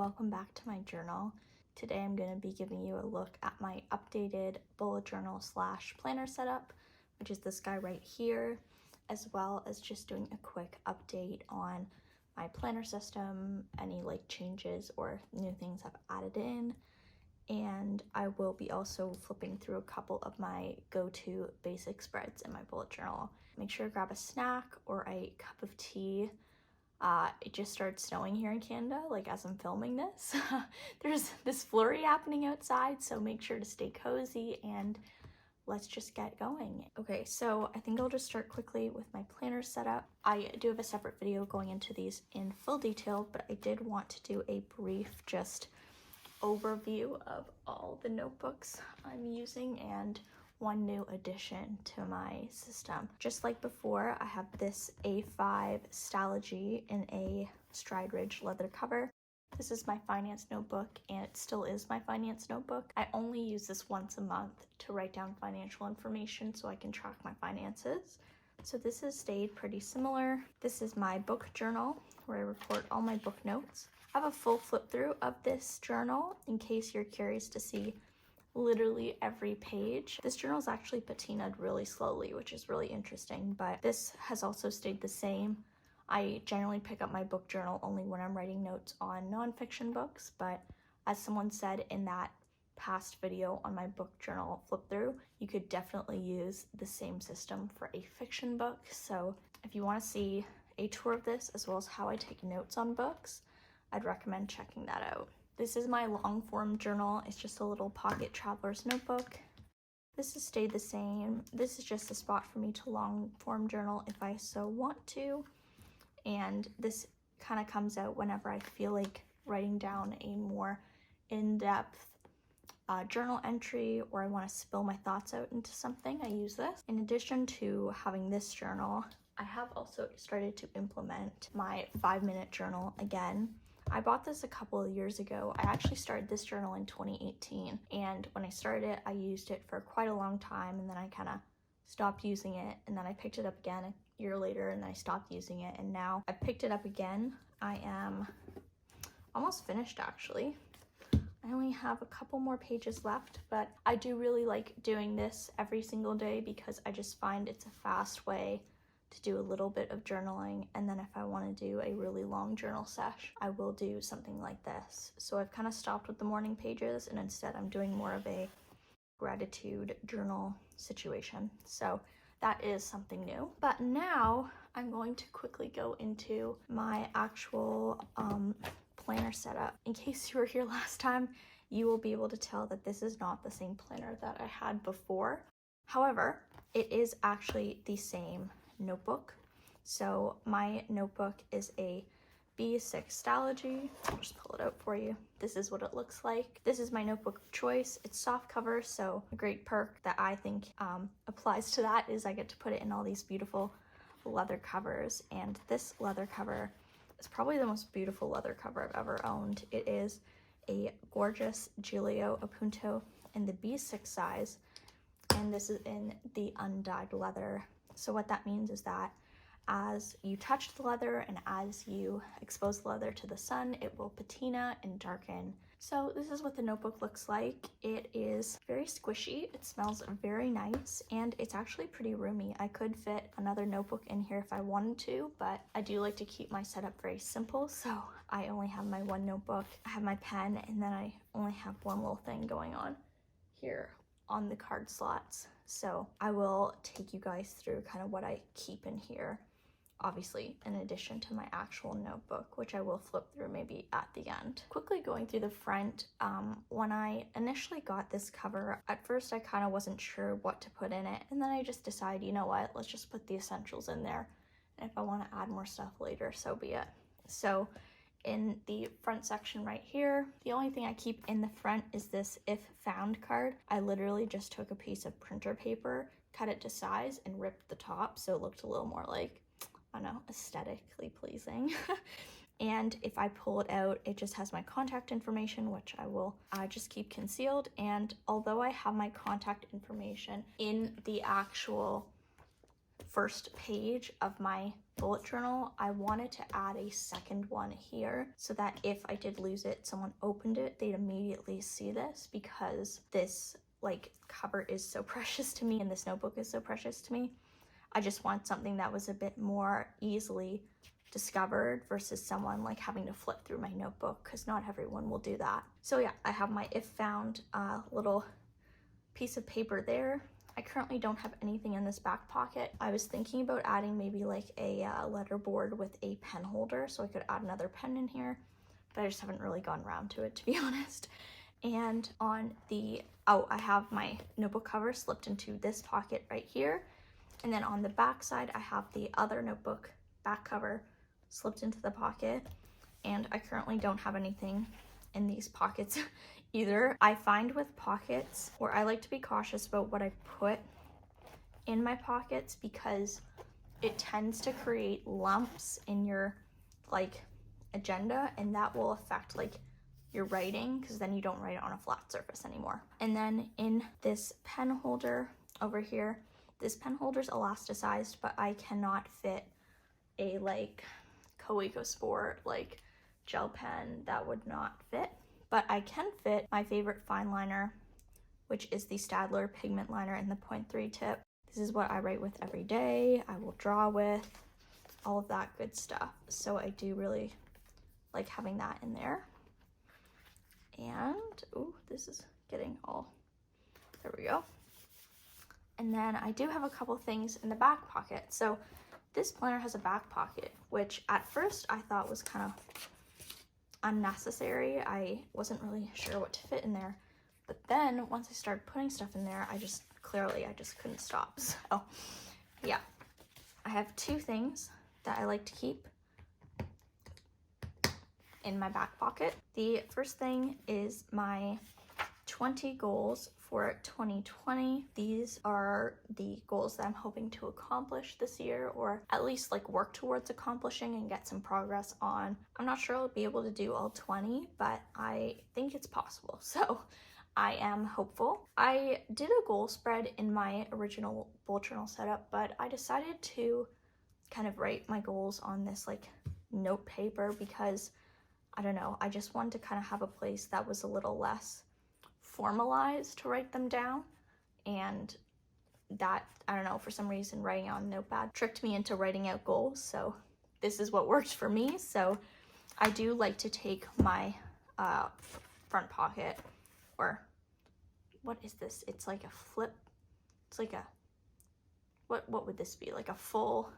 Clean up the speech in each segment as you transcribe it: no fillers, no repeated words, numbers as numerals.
welcome back to my journal. Today I'm going to be giving you a look at my updated bullet journal / planner setup, which is this guy right here, as well as just doing a quick update on my planner system, any changes or new things I've added in, and I will be also flipping through a couple of my go-to basic spreads in my bullet journal. Make sure to grab a snack or a cup of tea. It just started snowing here in Canada, as I'm filming this. There's this flurry happening outside, so make sure to stay cozy and let's just get going. Okay, so I think I'll just start quickly with my planner setup. I do have a separate video going into these in full detail, but I did want to do a brief just overview of all the notebooks I'm using and one new addition to my system. Just like before, I have this A5 Stalogy in a Stride Ridge leather cover. This is my finance notebook, and it still is my finance notebook. I only use this once a month to write down financial information so I can track my finances. So this has stayed pretty similar. This is my book journal where I record all my book notes. I have a full flip through of this journal in case you're curious to see literally every page. This journal is actually patinaed really slowly, which is really interesting, but this has also stayed the same. I generally pick up my book journal only when I'm writing notes on nonfiction books, but as someone said in that past video on my book journal flip through, you could definitely use the same system for a fiction book. So if you want to see a tour of this as well as how I take notes on books, I'd recommend checking that out. This is my long form journal. It's just a little pocket traveler's notebook. This has stayed the same. This is just a spot for me to long form journal if I so want to. And this kind of comes out whenever I feel like writing down a more in-depth journal entry, or I want to spill my thoughts out into something. I use this. In addition to having this journal, I have also started to implement my 5-minute journal again. I bought this a couple of years ago. I actually started this journal in 2018, and when I started it, I used it for quite a long time, and then I kind of stopped using it, and then I picked it up again a year later, and then I stopped using it, and now I picked it up again. I am almost finished, actually. I only have a couple more pages left, but I do really like doing this every single day because I just find it's a fast way to do a little bit of journaling, and then if I want to do a really long journal sesh, I will do something like this. So I've kind of stopped with the morning pages, and instead I'm doing more of a gratitude journal situation. So that is something new. But now I'm going to quickly go into my actual planner setup. In case you were here last time, you will be able to tell that this is not the same planner that I had before. However, it is actually the same notebook. So my notebook is a B6 Stalogy. I'll just pull it out for you. This is what it looks like. This is my notebook of choice. It's soft cover, so a great perk that I think applies to that is I get to put it in all these beautiful leather covers, and this leather cover is probably the most beautiful leather cover I've ever owned. It is a gorgeous Giglio Appunto in the B6 size, and this is in the undyed leather. So what that means is that as you touch the leather and as you expose the leather to the sun, it will patina and darken. So this is what the notebook looks like. It is very squishy, it smells very nice, and it's actually pretty roomy. I could fit another notebook in here if I wanted to, but I do like to keep my setup very simple, so I only have my one notebook. I have my pen, and then I only have one little thing going on here on the card slots. So I will take you guys through kind of what I keep in here, obviously in addition to my actual notebook, which I will flip through maybe at the end. Quickly going through the front, when I initially got this cover, at first I kind of wasn't sure what to put in it, and then I just decided, you know what, let's just put the essentials in there, and if I want to add more stuff later, so be it. So in the front section right here, the only thing I keep in the front is this if found card. I literally just took a piece of printer paper, cut it to size, and ripped the top so it looked a little more I don't know, aesthetically pleasing. And if I pull it out, it just has my contact information, which I will just keep concealed. And although I have my contact information in the actual first page of my bullet journal, I wanted to add a second one here so that if I did lose it, someone opened it, they'd immediately see this, because this like cover is so precious to me and this notebook is so precious to me. I just want something that was a bit more easily discovered versus someone like having to flip through my notebook, because not everyone will do that. So yeah, I have my if found little piece of paper there. I currently don't have anything in this back pocket. I was thinking about adding maybe like a letter board with a pen holder so I could add another pen in here, but I just haven't really gotten around to it, to be honest. And on the, I have my notebook cover slipped into this pocket right here. And then on the back side, I have the other notebook back cover slipped into the pocket. And I currently don't have anything in these pockets either. I find with pockets where I like to be cautious about what I put in my pockets, because it tends to create lumps in your like agenda, and that will affect like your writing, because then you don't write on a flat surface anymore. And then in this pen holder over here, this pen holder is elasticized, but I cannot fit a like Coeco Sport like gel pen. That would not fit. But I can fit my favorite fine liner, which is the Staedtler Pigmentliner in the 0.3 tip. This is what I write with every day. I will draw with, all of that good stuff. So I do really like having that in there. And, oh, this is getting all, there we go. And then I do have a couple things in the back pocket. So this planner has a back pocket, which at first I thought was kind of unnecessary. I wasn't really sure what to fit in there, but then once I started putting stuff in there, I just couldn't stop. So yeah, I have two things that I like to keep in my back pocket. The first thing is my 20 goals for 2020. These are the goals that I'm hoping to accomplish this year, or at least like work towards accomplishing and get some progress on. I'm not sure I'll be able to do all 20, but I think it's possible. So I am hopeful. I did a goal spread in my original bullet journal setup, but I decided to kind of write my goals on this like note paper, because I don't know, I just wanted to kind of have a place that was a little less formalized to write them down. And that, I don't know, for some reason writing on notepad tricked me into writing out goals, so this is what worked for me. So I do like to take my front pocket, or what is this? It's like a flip, it's like a, what would this be? Like a full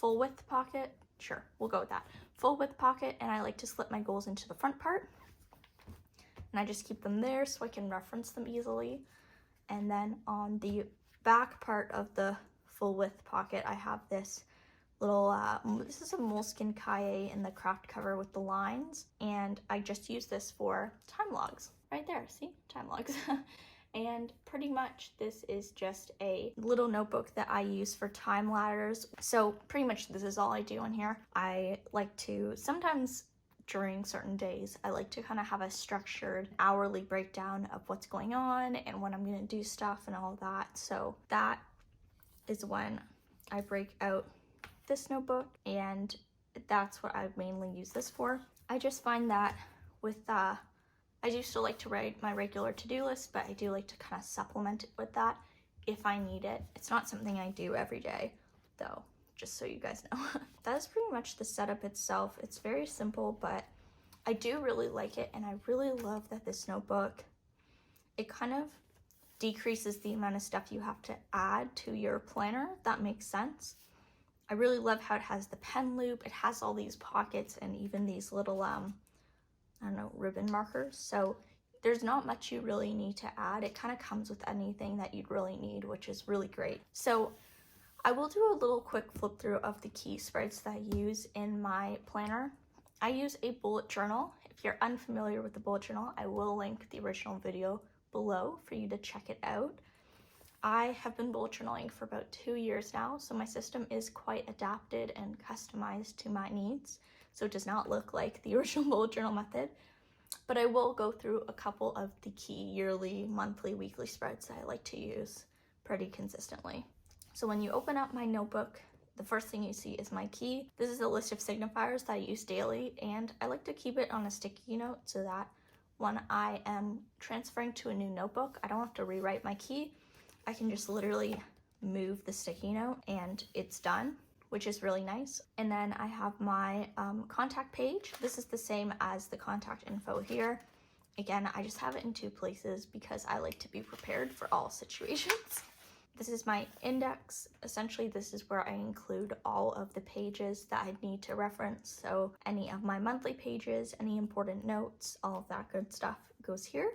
width pocket? Sure, we'll go with that. Full width pocket, and I like to slip my goals into the front part. And I just keep them there so I can reference them easily. And then on the back part of the full width pocket, I have this little, this is a moleskin kaye in the craft cover with the lines. And I just use this for time logs. Right there, see? Time logs. And pretty much this is just a little notebook that I use for time ladders. So pretty much this is all I do in here. I like to sometimes, during certain days, I like to kind of have a structured hourly breakdown of what's going on and when I'm going to do stuff and all that. So that is when I break out this notebook, and that's what I mainly use this for. I just find that with, I do still like to write my regular to-do list, but I do like to kind of supplement it with that if I need it. It's not something I do every day, though, just so you guys know. That is pretty much the setup itself. It's very simple, but I do really like it, and I really love that this notebook, it kind of decreases the amount of stuff you have to add to your planner, if that makes sense. I really love how it has the pen loop, it has all these pockets, and even these little, I don't know, ribbon markers. So there's not much you really need to add. It kind of comes with anything that you'd really need, which is really great. So I will do a little quick flip through of the key spreads that I use in my planner. I use a bullet journal. If you're unfamiliar with the bullet journal, I will link the original video below for you to check it out. I have been bullet journaling for about 2 years now, so my system is quite adapted and customized to my needs. So it does not look like the original bullet journal method, but I will go through a couple of the key yearly, monthly, weekly spreads that I like to use pretty consistently. So when you open up my notebook, the first thing you see is my key. This is a list of signifiers that I use daily, and I like to keep it on a sticky note so that when I am transferring to a new notebook, I don't have to rewrite my key. I can just literally move the sticky note and it's done, which is really nice. And then I have my contact page. This is the same as the contact info here. Again, I just have it in two places because I like to be prepared for all situations. This is my index. Essentially, this is where I include all of the pages that I need to reference. So any of my monthly pages, any important notes, all of that good stuff goes here.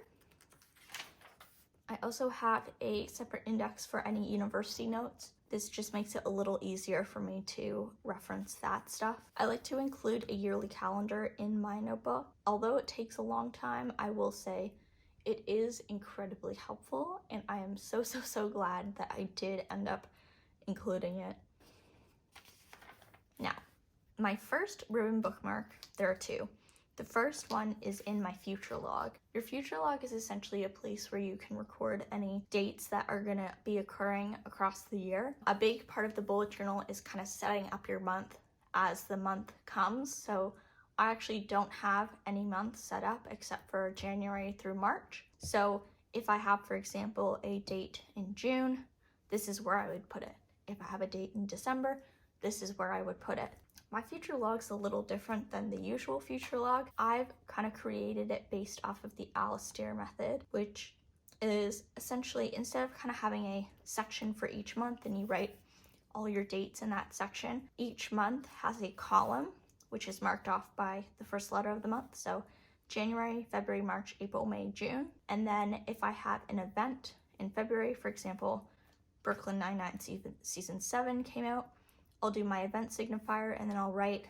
I also have a separate index for any university notes. This just makes it a little easier for me to reference that stuff. I like to include a yearly calendar in my notebook. Although it takes a long time, I will say it is incredibly helpful, and I am so glad that I did end up including it. Now, my first ribbon bookmark, there are two. The first one is in my future log. Your future log is essentially a place where you can record any dates that are gonna be occurring across the year. A big part of the bullet journal is kind of setting up your month as the month comes. So I actually don't have any months set up except for January through March. So if I have, for example, a date in June, this is where I would put it. If I have a date in December, this is where I would put it. My future log's a little different than the usual future log. I've kind of created it based off of the Staedtler method, which is essentially, instead of kind of having a section for each month and you write all your dates in that section, each month has a column which is marked off by the first letter of the month. So January, February, March, April, May, June. And then if I have an event in February, for example, Brooklyn Nine-Nine season 7 came out, I'll do my event signifier and then I'll write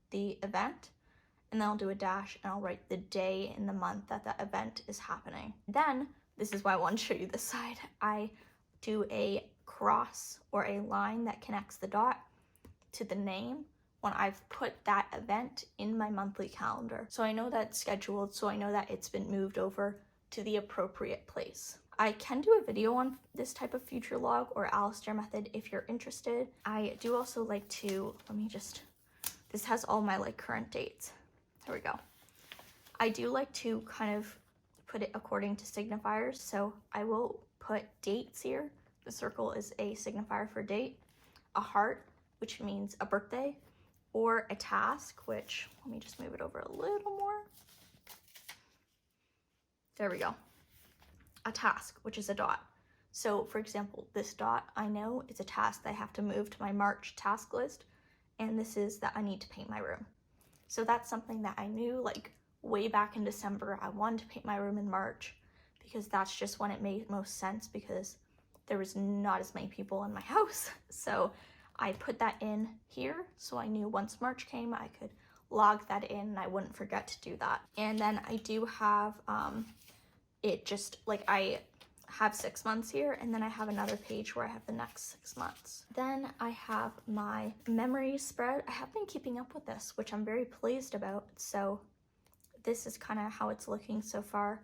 the event, and then I'll do a dash and I'll write the day in the month that that event is happening. Then, this is why I want to show you this side, I do a cross or a line that connects the dot to the name when I've put that event in my monthly calendar. So I know that's scheduled, so I know that it's been moved over to the appropriate place. I can do a video on this type of future log or Staedtler method if you're interested. I do also like to, this has all my current dates. Here we go. I do like to kind of put it according to signifiers. So I will put dates here. The circle is a signifier for date, a heart, which means a birthday, or a task, which, let me just move it over a little more. There we go. A task, which is a dot. So for example, this dot I know is a task that I have to move to my March task list, and this is that I need to paint my room. So that's something that I knew way back in December. I wanted to paint my room in March because that's just when it made most sense because there was not as many people in my house. So I put that in here so I knew once March came I could log that in and I wouldn't forget to do that. And then I do have I have 6 months here, and then I have another page where I have the next 6 months. Then I have my memory spread. I have been keeping up with this, which I'm very pleased about. So this is kind of how it's looking so far.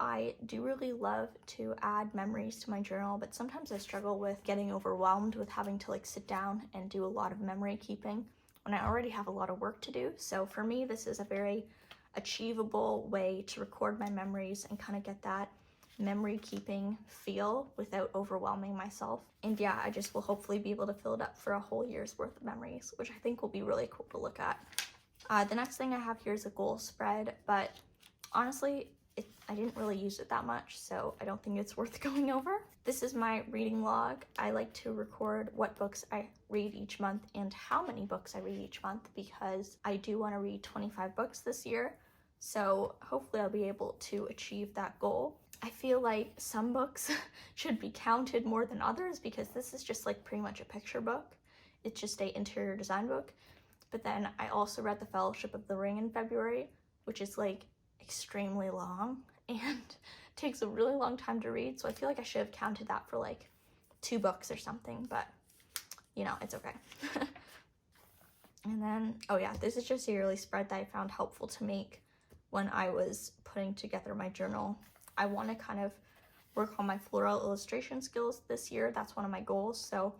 I do really love to add memories to my journal, but sometimes I struggle with getting overwhelmed with having to sit down and do a lot of memory keeping when I already have a lot of work to do. So for me, this is a very achievable way to record my memories and kind of get that memory keeping feel without overwhelming myself. And yeah, I just will hopefully be able to fill it up for a whole year's worth of memories, which I think will be really cool to look at. The next thing I have here is a goal spread, but honestly, I didn't really use it that much, so I don't think it's worth going over. This is my reading log. I like to record what books I read each month and how many books I read each month because I do want to read 25 books this year, so hopefully I'll be able to achieve that goal. I feel like some books should be counted more than others because this is just pretty much a picture book. It's just an interior design book. But then I also read The Fellowship of the Ring in February, which is extremely long and takes a really long time to read. So I feel like I should have counted that for 2 books or something, but it's okay. And then, oh yeah, this is just a yearly spread that I found helpful to make when I was putting together my journal. I want to kind of work on my floral illustration skills this year. That's one of my goals. So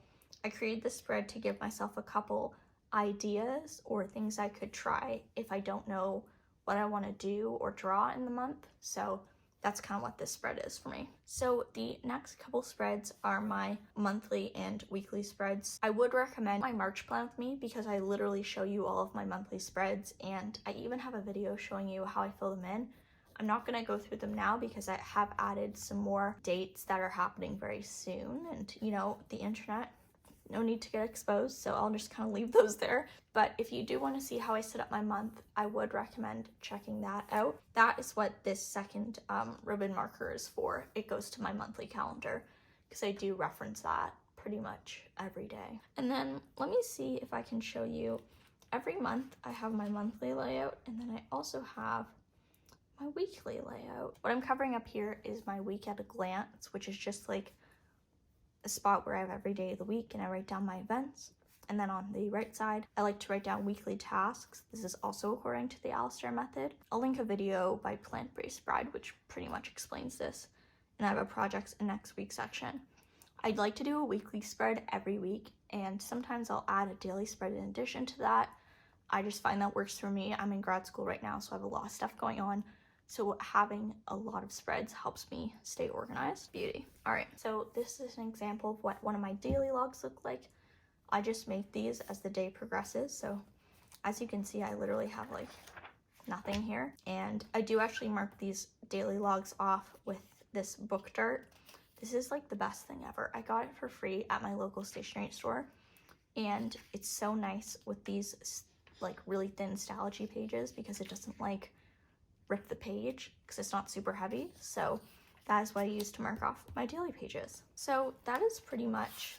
I created this spread to give myself a couple ideas or things I could try if I don't know what I want to do or draw in the month. So that's kind of what this spread is for me. So the next couple spreads are my monthly and weekly spreads. I would recommend my March plan with me because I literally show you all of my monthly spreads, and I even have a video showing you how I fill them in. I'm not going to go through them now because I have added some more dates that are happening very soon, and you know, the internet, no need to get exposed, so I'll just kind of leave those there. But if you do want to see how I set up my month, I would recommend checking that out. That is what this second ribbon marker is for. It goes to my monthly calendar because I do reference that pretty much every day. And then let me see if I can show you. Every month I have my monthly layout, and then I also have my weekly layout. What I'm covering up here is my week at a glance, which is just like a spot where I have every day of the week and I write down my events. And then on the right side, I like to write down weekly tasks. This is also according to the Alistair method. I'll link a video by Plant-Based Bride, which pretty much explains this. And I have a projects and next week section. I'd like to do a weekly spread every week, and sometimes I'll add a daily spread in addition to that. I just find that works for me. I'm in grad school right now, so I have a lot of stuff going on. So having a lot of spreads helps me stay organized. Beauty. All right, so this is an example of what one of my daily logs look like. I just make these as the day progresses. So as you can see, I literally have like nothing here. And I do actually mark these daily logs off with this book dart. This is like the best thing ever. I got it for free at my local stationery store. And it's so nice with these like really thin Staedtler pages because it doesn't like rip the page because it's not super heavy. So that is what I use to mark off my daily pages. So that is pretty much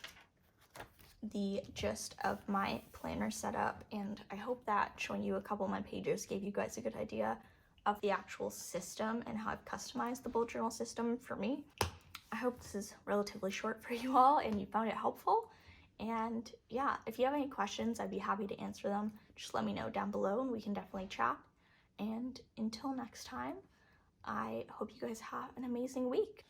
the gist of my planner setup, and I hope that showing you a couple of my pages gave you guys a good idea of the actual system and how I've customized the bullet journal system for me. I hope this is relatively short for you all and you found it helpful. And yeah, if you have any questions, I'd be happy to answer them. Just let me know down below and we can definitely chat. And until next time, I hope you guys have an amazing week.